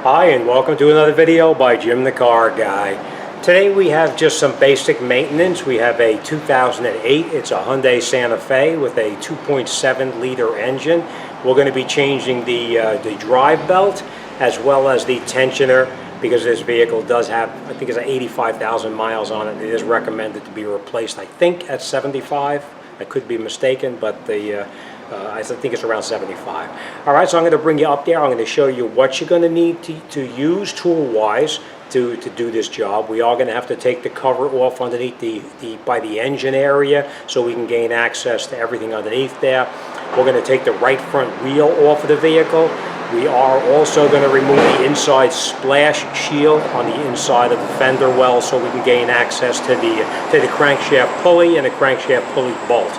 Hi and welcome to another video by Jim the Car Guy. Today we have just some basic maintenance. We have a 2008, it's a Hyundai Santa Fe with a 2.7 liter engine. We're going to be changing the drive belt as well as the tensioner because this vehicle does have, I think it's 85,000 miles on it. It is recommended to be replaced, I think at 75. I could be mistaken, but I think it's around 75. All right, so I'm going to bring you up there. I'm going to show you what you're going to need to use tool-wise to do this job. We are going to have to take the cover off underneath by the engine area so we can gain access to everything underneath there. We're going to take the right front wheel off of the vehicle. We are also going to remove the inside splash shield on the inside of the fender well so we can gain access to the crankshaft pulley and the crankshaft pulley bolt.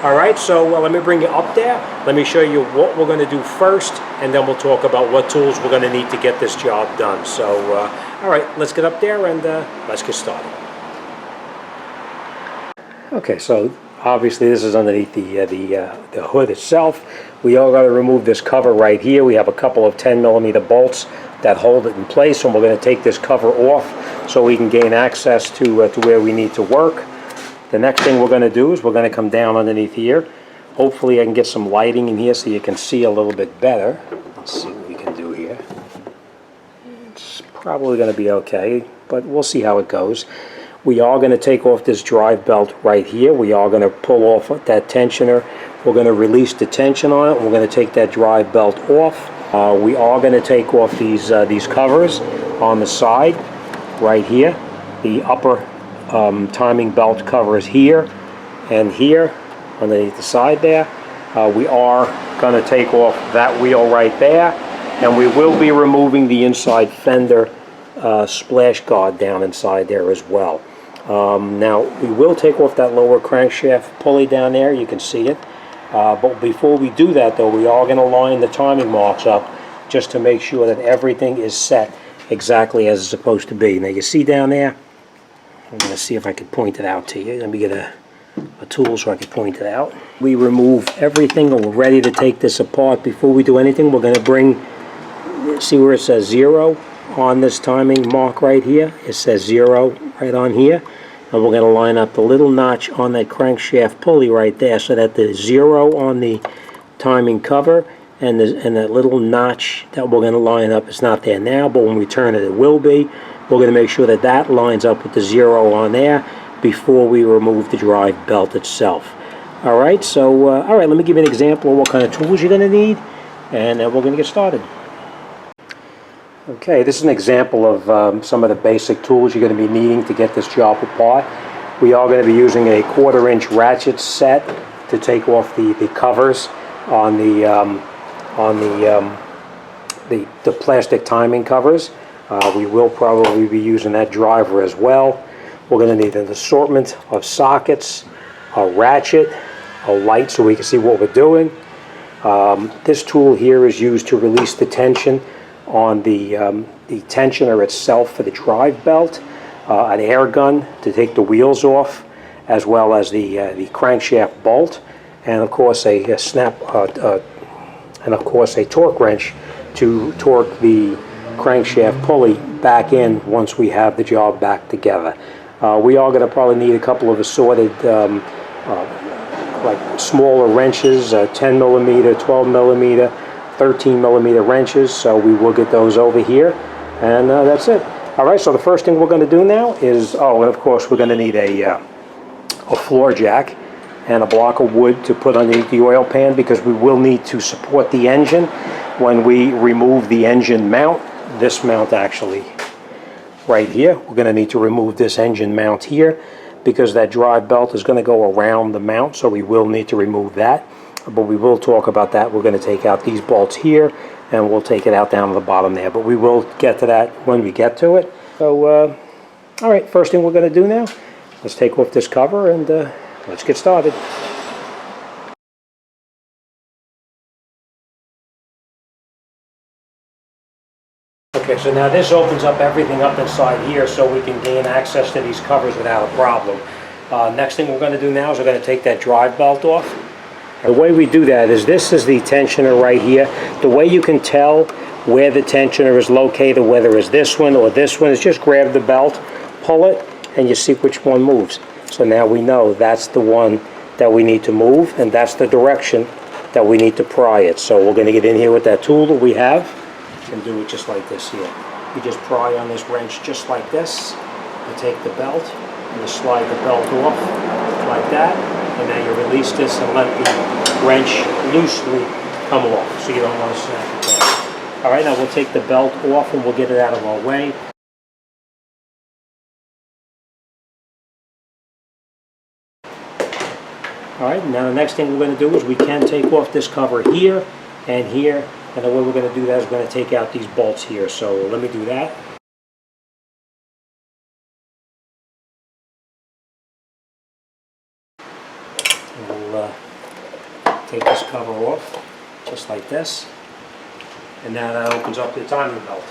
All right, so let me bring you up there. Let me show you what we're going to do first, and then we'll talk about what tools we're going to need to get this job done. So, all right, let's get up there and let's get started. Okay, so obviously this is underneath the hood itself. We are going to remove this cover right here. We have a couple of 10mm bolts that hold it in place, and we're going to take this cover off so we can gain access to where we need to work. The next thing we're going to do is we're going to come down underneath here. Hopefully I can get some lighting in here so you can see a little bit better. Let's see what we can do here. It's probably going to be okay, but we'll see how it goes. We are going to take off this drive belt right here. We are going to pull off that tensioner. We're going to release the tension on it. We're going to take that drive belt off. We are going to take off these covers on the side right here. The upper timing belt covers here and here underneath the side there. We are going to take off that wheel right there, and we will be removing the inside fender splash guard down inside there as well. Now we will take off that lower crankshaft pulley down there. You can see it, but before we do that though, we are going to line the timing marks up just to make sure that everything is set exactly as it's supposed to be. Now you see down there, I'm going to see if I can point it out to you. Let me get a tool so I can point it out. We remove everything and we're ready to take this apart. Before we do anything, we're going to see where it says 0 on this timing mark right here. It says 0 right on here. And we're going to line up the little notch on that crankshaft pulley right there so that the 0 on the timing cover and that little notch that we're going to line up is not there now, but when we turn it, it will be. We're going to make sure that that lines up with the 0 on there before we remove the drive belt itself. All right, so all right, let me give you an example of what kind of tools you're going to need, and then we're going to get started. Okay, this is an example of some of the basic tools you're going to be needing to get this job apart. We are going to be using a 1/4-inch ratchet set to take off the covers on the plastic timing covers. We will probably be using that driver as well. We're going to need an assortment of sockets, a ratchet, a light so we can see what we're doing. This tool here is used to release the tension on the tensioner itself for the drive belt, an air gun to take the wheels off, as well as the crankshaft bolt, and of course a torque wrench to torque the crankshaft pulley back in once we have the job back together. We are going to probably need a couple of assorted like smaller wrenches, 10mm, 12mm, 13mm wrenches, so we will get those over here, and that's it. All right, so the first thing we're going to do now is, and of course we're going to need a floor jack and a block of wood to put underneath the oil pan because we will need to support the engine when we remove the engine mount. This mount actually right here, we're going to need to remove this engine mount here because that drive belt is going to go around the mount, so we will need to remove that, but we will talk about that. We're going to take out these bolts here and we'll take it out down to the bottom there, but we will get to that when we get to it. So all right, first thing we're going to do now, let's take off this cover and let's get started. Okay, so now this opens up everything up inside here so we can gain access to these covers without a problem. Next thing we're going to do now is we're going to take that drive belt off. The way we do that is this is the tensioner right here. The way you can tell where the tensioner is located, whether it's this one or this one, is just grab the belt, pull it, and you see which one moves. So now we know that's the one that we need to move, and that's the direction that we need to pry it. So we're going to get in here with that tool that we have and do it just like this here. You just pry on this wrench just like this. You take the belt and you slide the belt off like that, and now you release this and let the wrench loosely come off, so you don't want to snap it down. All right, now we'll take the belt off and we'll get it out of our way. All right, now the next thing we're going to do is we can take off this cover here and here, and the way we're going to do that is we're going to take out these bolts here. So let me do that. We'll take this cover off just like this, and now that opens up the timing belt.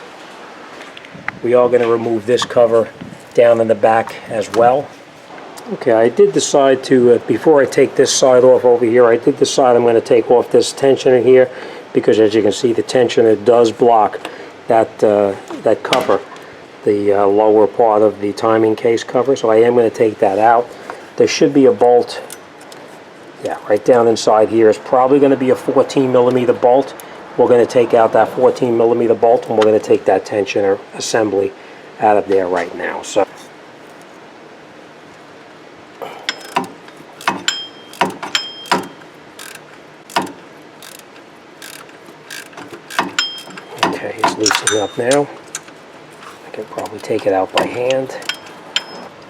We are going to remove this cover down in the back as well. Okay, I did decide to, before I take this side off over here, I did decide I'm going to take off this tensioner here, because as you can see, the tensioner does block that, that cover, the lower part of the timing case cover, so I am going to take that out. There should be a bolt, yeah, right down inside here. It's probably going to be a 14mm bolt. We're going to take out that 14mm bolt, and we're going to take that tensioner assembly out of there right now. So. Okay, it's loosening up now. I can probably take it out by hand.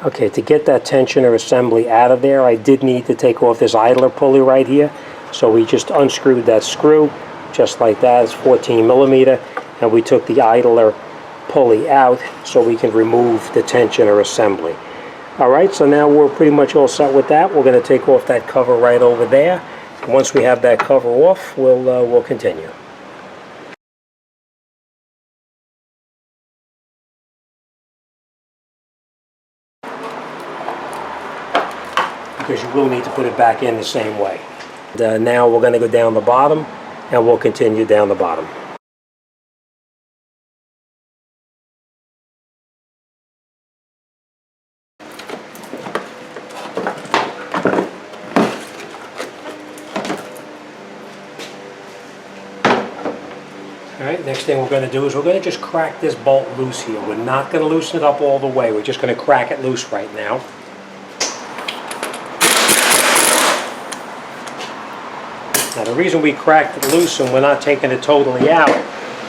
Okay, to get that tensioner assembly out of there, I did need to take off this idler pulley right here. So we just unscrewed that screw, just like that. It's 14mm, and we took the idler pulley out so we can remove the tensioner assembly. All right, so now we're pretty much all set with that. We're going to take off that cover right over there. Once we have that cover off, we'll continue. Because you will need to put it back in the same way. Now we're going to go down the bottom, and we'll continue down the bottom. Alright, next thing we're going to do is we're going to just crack this bolt loose here. We're not going to loosen it up all the way. We're just going to crack it loose right now. Now the reason we cracked it loose and we're not taking it totally out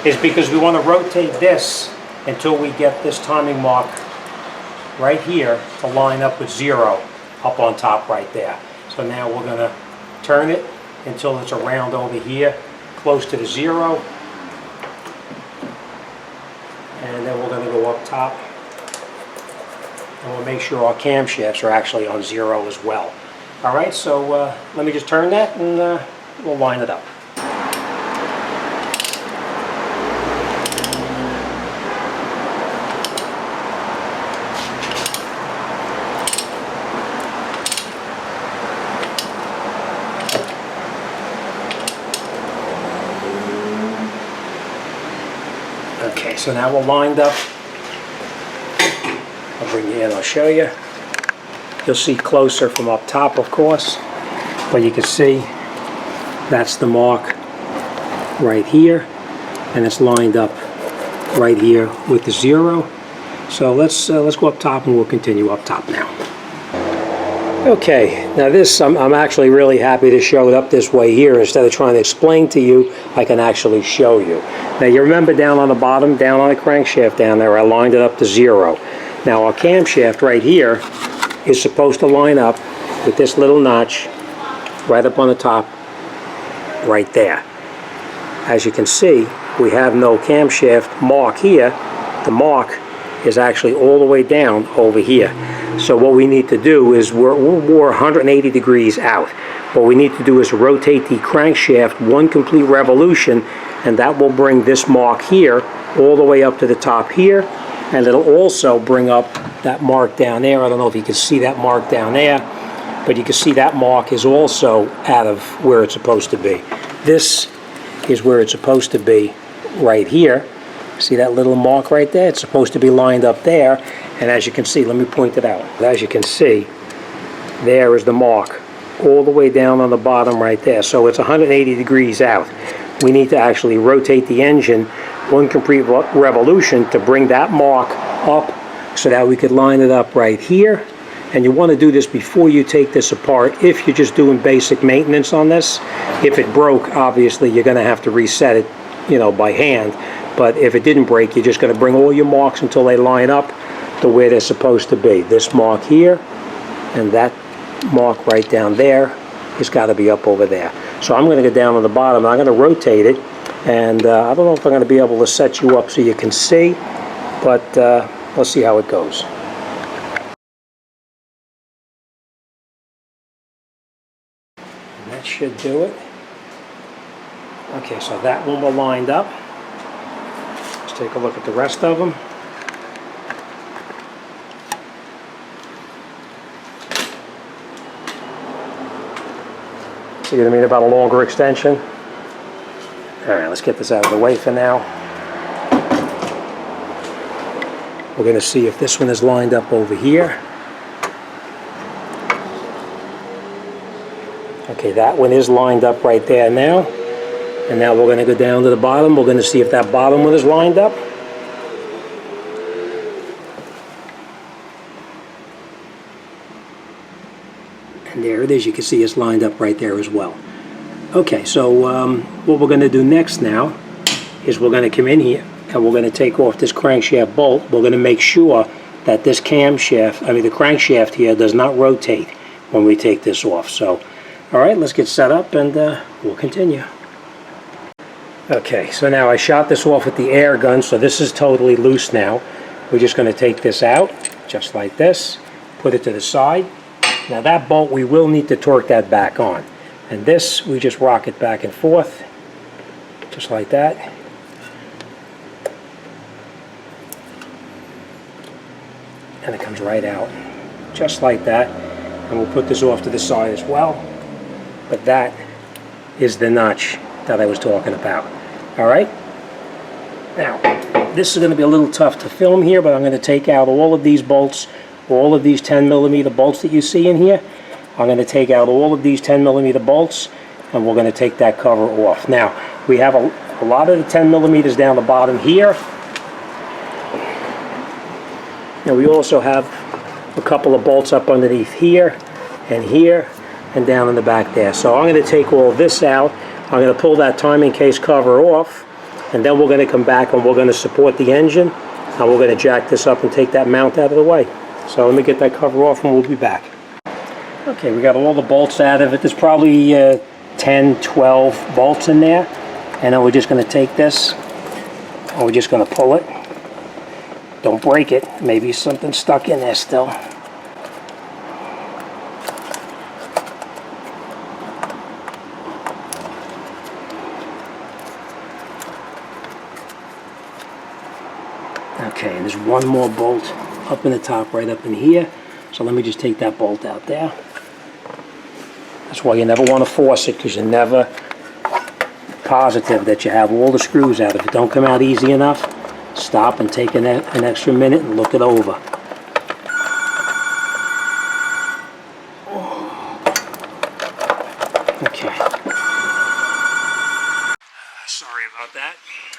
is because we want to rotate this until we get this timing mark right here to line up with 0 up on top right there. So now we're going to turn it until it's around over here, close to the 0. And then we're going to go up top, and we'll make sure our camshafts are actually on 0 as well. All right, so let me just turn that, and we'll line it up. Okay, so now we're lined up. I'll bring you in, I'll show you. You'll see closer from up top, of course, but you can see that's the mark right here, and it's lined up right here with the 0. So let's go up top, and we'll continue up top now. Okay, now this, I'm actually really happy to show it up this way here. Instead of trying to explain to you, I can actually show you. Now you remember down on the bottom, down on the crankshaft down there, I lined it up to 0. Now our camshaft right here is supposed to line up with this little notch right up on the top, right there. As you can see, we have no camshaft mark here. The mark is actually all the way down over here. So what we need to do is we're 180 degrees out. What we need to do is rotate the crankshaft 1 complete revolution, and that will bring this mark here all the way up to the top here, and it'll also bring up that mark down there. I don't know if you can see that mark down there, but you can see that mark is also out of where it's supposed to be. This is where it's supposed to be right here. See that little mark right there? It's supposed to be lined up there, and as you can see, let me point it out. As you can see, there is the mark all the way down on the bottom right there. So it's 180 degrees out. We need to actually rotate the engine one complete revolution to bring that mark up so that we could line it up right here. And you want to do this before you take this apart if you're just doing basic maintenance on this. If it broke, obviously you're going to have to reset it, you know, by hand. But if it didn't break, you're just going to bring all your marks until they line up to where they're supposed to be. This mark here and that mark right down there has got to be up over there. So I'm going to go down on the bottom and I'm going to rotate it, and I don't know if I'm going to be able to set you up so you can see, but let's see how it goes. And that should do it. Okay, so that one we're lined up. Let's take a look at the rest of them. See what I mean about a longer extension? Alright, let's get this out of the way for now. We're going to see if this one is lined up over here. Okay, that one is lined up right there now. And now we're going to go down to the bottom. We're going to see if that bottom one is lined up. And there it is. You can see it's lined up right there as well. Okay, so what we're going to do next now is we're going to come in here and we're going to take off this crankshaft bolt. We're going to make sure that this camshaft, the crankshaft here does not rotate when we take this off. So, all right, let's get set up and we'll continue. Okay, so now I shot this off with the air gun, so this is totally loose now. We're just going to take this out, just like this, put it to the side. Now that bolt, we will need to torque that back on. And this, we just rock it back and forth, just like that. And it comes right out, just like that. And we'll put this off to the side as well. But that is the notch that I was talking about. All right? Now, this is going to be a little tough to film here, but I'm going to take out all of these bolts, all of these 10mm bolts that you see in here. I'm going to take out all of these 10mm bolts, and we're going to take that cover off. Now, we have a lot of the 10mm down the bottom here. And we also have a couple of bolts up underneath here, and down in the back there. So I'm going to take all this out. I'm going to pull that timing case cover off, and then we're going to come back and we're going to support the engine, and we're going to jack this up and take that mount out of the way. So let me get that cover off and we'll be back. Okay, we got all the bolts out of it. There's probably 10, 12 bolts in there. And then we're just going to take this and we're just going to pull it. Don't break it. Maybe something stuck in there still. Okay, and there's one more bolt up in the top, right up in here. So let me just take that bolt out there. That's why you never want to force it, because you're never positive that you have all the screws out. If it don't come out easy enough, stop and take an extra minute and look it over. Okay. Sorry about that.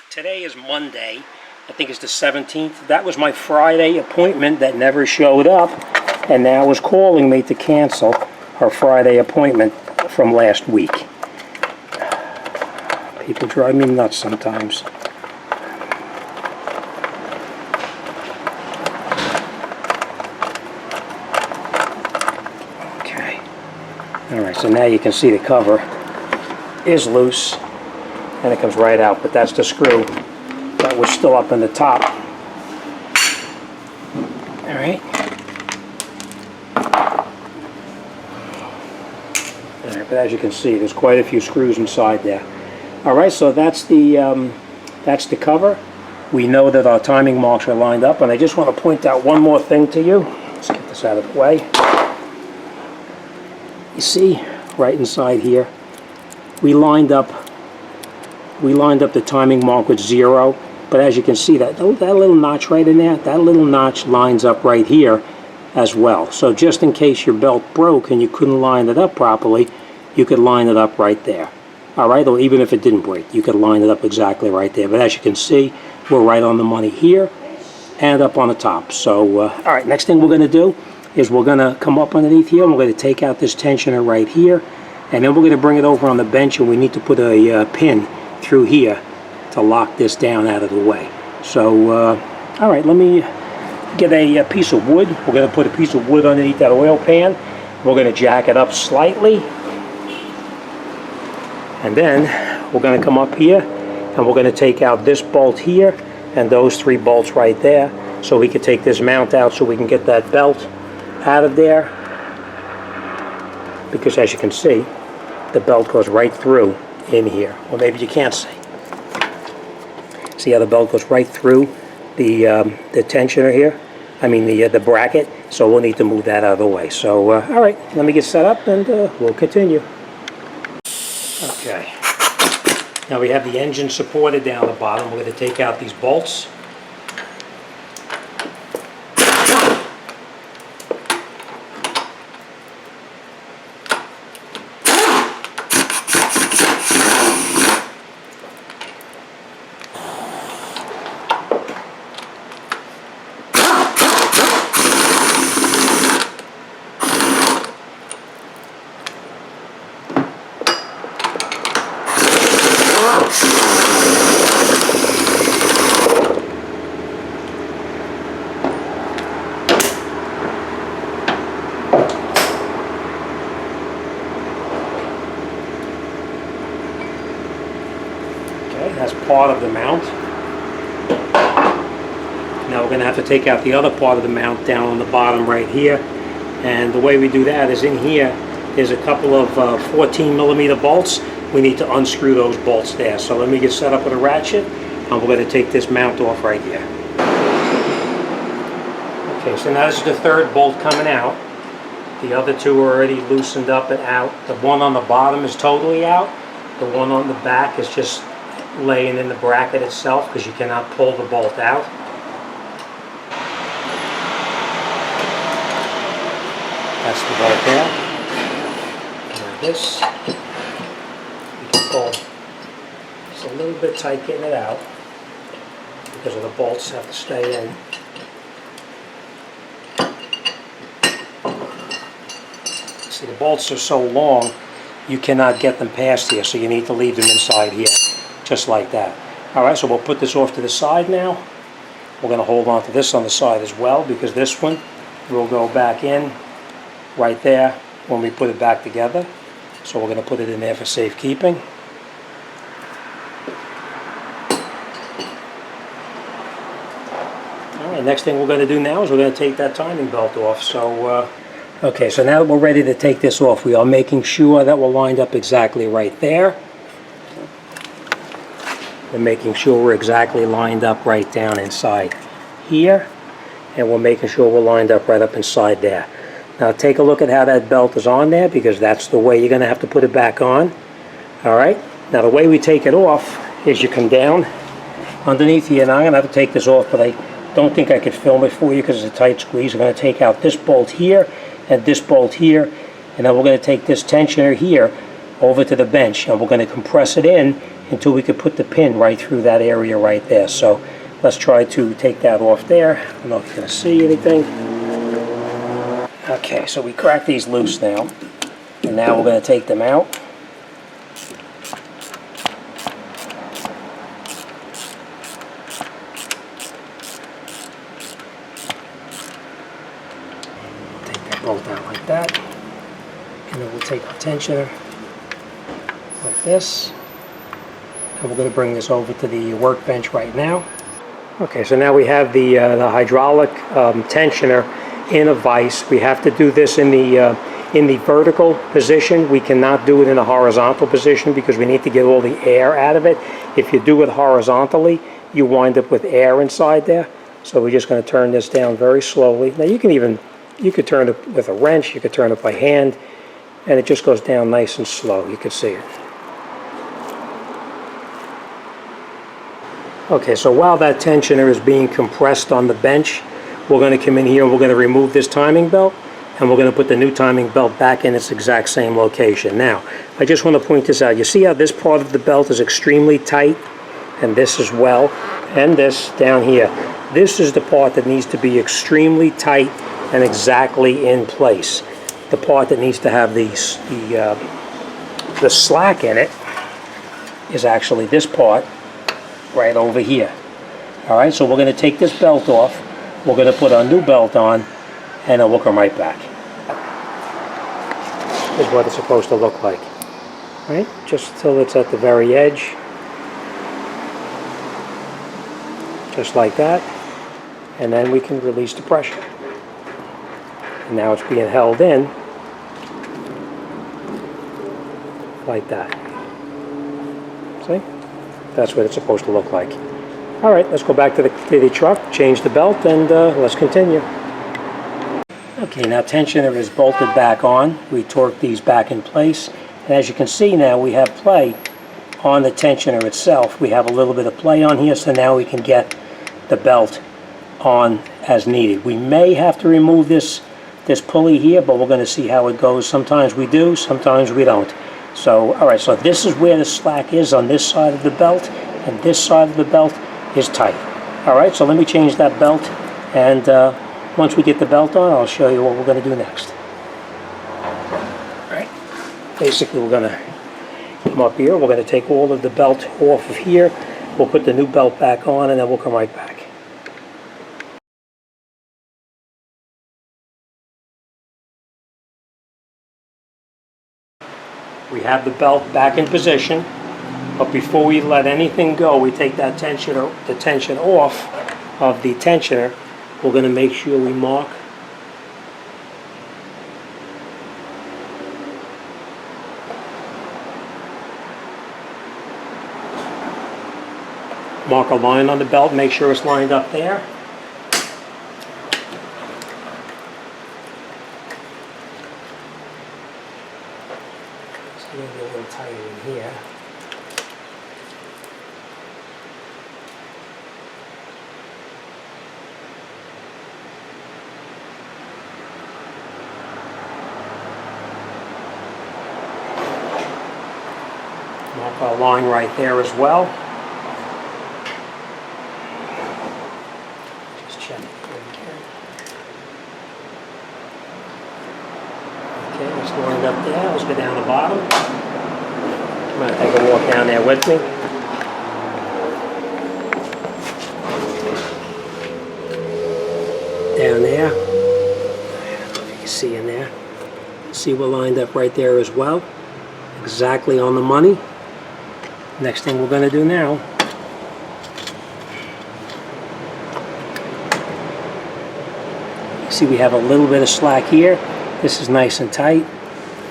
Today is Monday. I think it's the 17th. That was my Friday appointment that never showed up, and now is calling me to cancel her Friday appointment from last week. People drive me nuts sometimes. Okay. Alright, so now you can see the cover is loose, and it comes right out, but that's the screw that was still up in the top. Alright. Alright, but as you can see, there's quite a few screws inside there. Alright, so that's the cover. We know that our timing marks are lined up, and I just want to point out one more thing to you. Let's get this out of the way. You see, right inside here, we lined up we lined up the timing mark with 0, but as you can see, that little notch right in there, that little notch lines up right here as well. So just in case your belt broke and you couldn't line it up properly, you could line it up right there. All right, or even if it didn't break, you could line it up exactly right there. But as you can see, we're right on the money here and up on the top. So, all right, next thing we're going to do is we're going to come up underneath here and we're going to take out this tensioner right here, and then we're going to bring it over on the bench, and we need to put a pin through here to lock this down out of the way. So, all right, let me get a piece of wood. We're going to put a piece of wood underneath that oil pan. We're going to jack it up slightly. And then we're going to come up here and we're going to take out this bolt here and those 3 bolts right there, so we can take this mount out so we can get that belt out of there. Because as you can see, the belt goes right through in here. Well, maybe you can't see. See how the belt goes right through the tensioner here? I mean the bracket. So we'll need to move that out of the way. So all right, let me get set up and we'll continue. Okay, now we have the engine supported down the bottom. We're going to take out these bolts. That's part of the mount. Now we're going to have to take out the other part of the mount down on the bottom right here, and the way we do that is in here there's a couple of 14mm bolts. We need to unscrew those bolts there. So let me get set up with a ratchet and we're going to take this mount off right here. Okay, so now this is the 3rd bolt coming out. The other 2 are already loosened up and out. The one on the bottom is totally out. The one on the back is just laying in the bracket itself because you cannot pull the bolt out. That's the bolt there. And this, you can pull. It's a little bit tight getting it out because of the bolts have to stay in. See, the bolts are so long you cannot get them past here, so you need to leave them inside here. Just like that. Alright, so we'll put this off to the side now. We're going to hold on to this on the side as well, because this one will go back in right there when we put it back together. So we're going to put it in there for safekeeping. Alright, next thing we're going to do now is we're going to take that timing belt off. So, okay, so now that we're ready to take this off, we are making sure that we're lined up exactly right there. We're making sure we're exactly lined up right down inside here, and we're making sure we're lined up right up inside there. Now take a look at how that belt is on there, because that's the way you're going to have to put it back on. Alright, now the way we take it off is you come down underneath here. Now I'm going to have to take this off, but I don't think I could film it for you because it's a tight squeeze. I'm going to take out this bolt here and this bolt here, and then we're going to take this tensioner here over to the bench, and we're going to compress it in until we could put the pin right through that area right there. So let's try to take that off there. I don't know if you're going to see anything. Okay, so we cracked these loose now, and now we're going to take them out. Take that bolt out like that, and then we'll take our tensioner like this. And we're going to bring this over to the workbench right now. Okay, so now we have the hydraulic tensioner in a vise. We have to do this in the vertical position. We cannot do it in a horizontal position because we need to get all the air out of it. If you do it horizontally, you wind up with air inside there. So we're just going to turn this down very slowly. Now you could turn it with a wrench, you could turn it by hand, and it just goes down nice and slow. You can see it. Okay, so while that tensioner is being compressed on the bench, we're going to come in here and we're going to remove this timing belt, and we're going to put the new timing belt back in its exact same location. Now, I just want to point this out. You see how this part of the belt is extremely tight, and this as well, and this down here. This is the part that needs to be extremely tight and exactly in place. The part that needs to have the slack in it is actually this part right over here. All right, so we're going to take this belt off. We're going to put our new belt on, and then we'll come right back. This is what it's supposed to look like. Right? Just till it's at the very edge. Just like that. And then we can release the pressure. And now it's being held in like that. See? That's what it's supposed to look like. All right, let's go back to the truck, change the belt, and let's continue. Okay, now tensioner is bolted back on. We torque these back in place. And as you can see now, we have play on the tensioner itself. We have a little bit of play on here, so now we can get the belt on as needed. We may have to remove this pulley here, but we're going to see how it goes. Sometimes we do, sometimes we don't. So, all right, so this is where the slack is on this side of the belt, and this side of the belt is tight. All right, so let me change that belt, and once we get the belt on, I'll show you what we're going to do next. All right, basically we're going to come up here, we're going to take all of the belt off of here, we'll put the new belt back on, and then we'll come right back. We have the belt back in position, but before we let anything go, we take that the tension off of the tensioner. We're going to make sure we mark a line on the belt, make sure it's lined up there. Maybe a little tighter in here. Mark our line right there as well. Just check it again. Okay, let's line it up there. Let's go down the bottom. I'm going to take a walk down there with me. Down there. I don't know if you can see in there. See, we're lined up right there as well. Exactly on the money. Next thing we're going to do now, you see we have a little bit of slack here. This is nice and tight.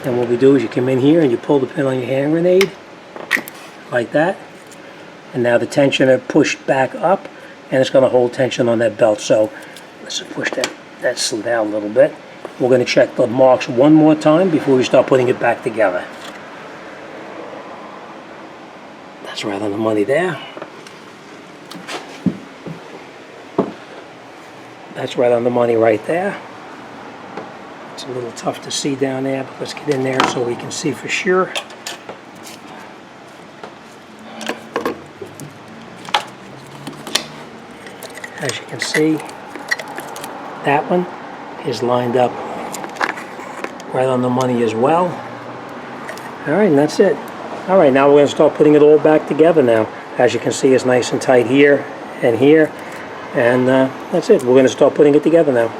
And what we do is you come in here and you pull the pin on your hand grenade, like that. And now the tensioner pushed back up, and it's going to hold tension on that belt. So let's push that slid down a little bit. We're going to check the marks one more time before we start putting it back together. That's right on the money there. That's right on the money right there. It's a little tough to see down there, but let's get in there so we can see for sure. As you can see, that one is lined up right on the money as well. All right, and that's it. All right, now we're going to start putting it all back together now. As you can see, it's nice and tight here and here. And that's it. We're going to start putting it together now.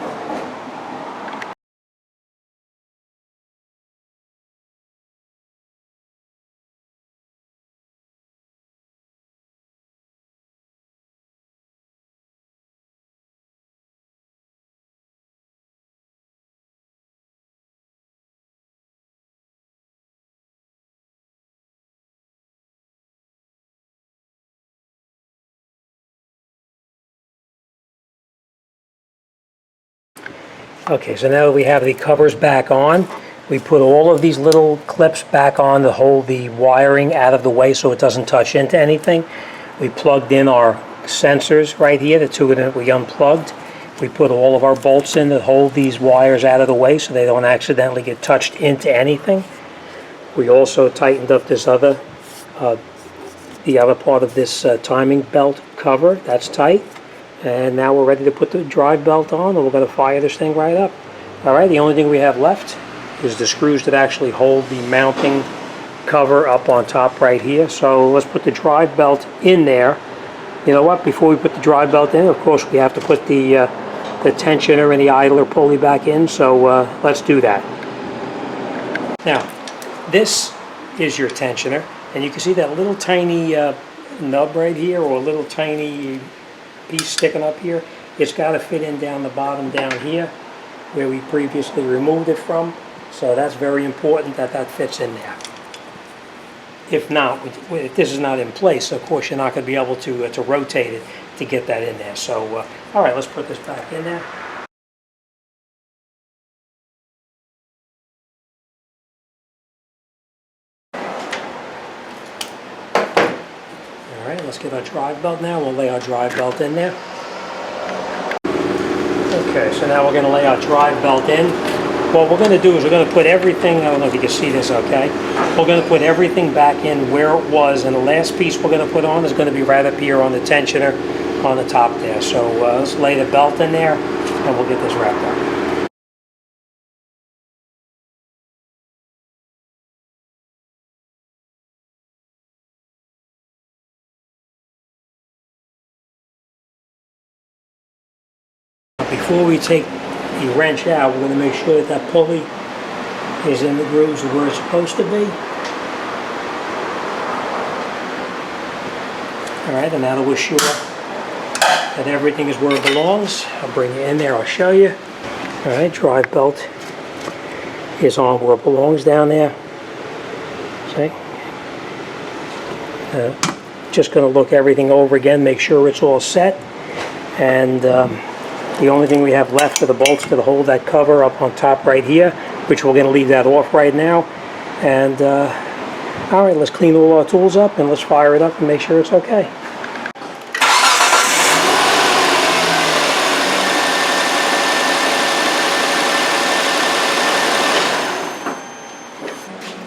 Okay, so now that we have the covers back on, we put all of these little clips back on to hold the wiring out of the way so it doesn't touch into anything. We plugged in our sensors right here, the two that we unplugged. We put all of our bolts in that hold these wires out of the way so they don't accidentally get touched into anything. We also tightened up this other, the other part of this timing belt cover. That's tight. And now we're ready to put the drive belt on, and we're going to fire this thing right up. All right, the only thing we have left is the screws that actually hold the mounting cover up on top right here. So let's put the drive belt in there. You know what, before we put the drive belt in, of course we have to put the tensioner and the idler pulley back in, so let's do that. Now, this is your tensioner, and you can see that little tiny nub right here, or a little tiny piece sticking up here. It's got to fit in down the bottom down here where we previously removed it from, so that's very important that that fits in there. If not, if this is not in place, of course you're not going to be able to rotate it to get that in there. So, all right, let's put this back in there. All right, let's get our drive belt now. We'll lay our drive belt in there. Okay, so now we're going to lay our drive belt in. What we're going to do is we're going to put everything, I don't know if you can see this okay, we're going to put everything back in where it was, and the last piece we're going to put on is going to be right up here on the tensioner on the top there. So let's lay the belt in there and we'll get this wrapped up. Before we take the wrench out, we're going to make sure that that pulley is in the grooves where it's supposed to be. Alright, and now that we're sure that everything is where it belongs, I'll bring it in there, I'll show you. Alright, drive belt is on where it belongs down there. See? Just going to look everything over again, make sure it's all set. And the only thing we have left are the bolts to hold that cover up on top right here, which we're going to leave that off right now. And all right, let's clean all our tools up and let's fire it up and make sure it's okay.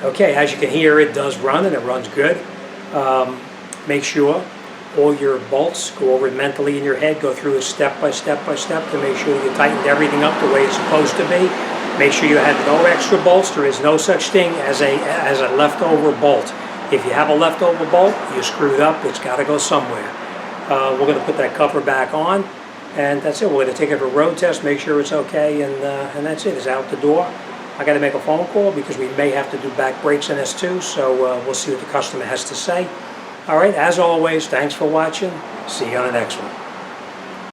Okay, as you can hear, it does run and it runs good. Make sure all your bolts, go over it mentally in your head, go through it step by step by step to make sure you tightened everything up the way it's supposed to be. Make sure you had no extra bolts. There is no such thing as a leftover bolt. If you have a leftover bolt, you screwed up, it's got to go somewhere. We're going to put that cover back on, and that's it. We're going to take it for a road test, make sure it's okay, and that's it. It's out the door. I got to make a phone call because we may have to do back brakes in this too, so we'll see what the customer has to say. All right, as always, thanks for watching. See you on the next one.